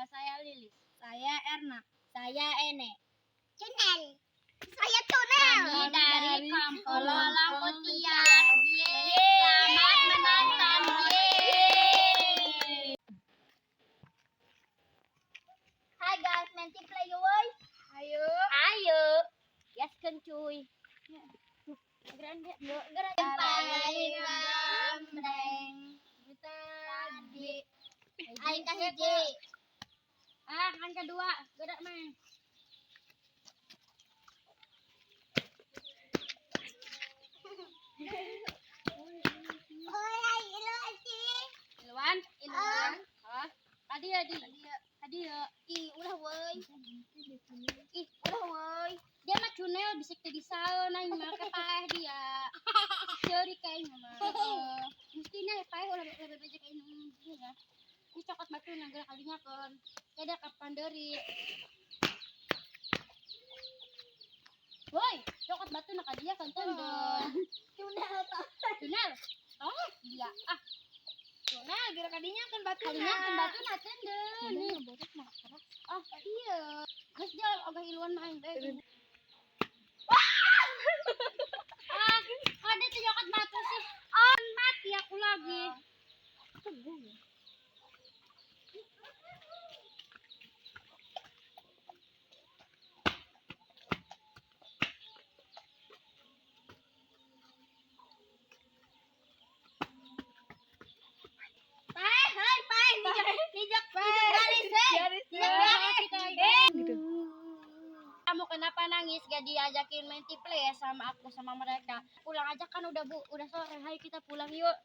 Nama saya Lilis. Saya Erna. Saya Ene. Cunel. Saya Cunel. Kami dari kampung Lalang Kotian. Yeay. Selamat menonton. Yeay. Hai guys, nanti play woy. Ayo. Ayo. Gaskeun cuy. Geran dia. Gerak paling lambreng. Tadi. Aing kasih J. Kan kedua. Gerak mah. Oi, ilo aci. Iluan. Oh. Tadi ya. Ih, udah woy. Ih, udah woy. Dia mah cunel bisik teh bisa naik mah kepaeh dia. Ceri kayaknya mah. Mestinya ya paeh ulah bebek kayaknya dia. Ini cokot batu gerak kalinya kan. Kada kapan deuri. Woi, cokot batu nak dia kan tendon. Cunel toh. Cunel. Oh, dia. Cunel gerak kadinya kan batu. Kalinya kan batu na tendon. Oh, iya. Geus jal ogah iluan main deh. Ada tuh cokot batu sih. Mati aku lagi. Nijak garis Gitu. Kamu kenapa nangis gak diajakin main play sama aku sama mereka? Pulang aja kan udah sore. Hai kita pulang yuk.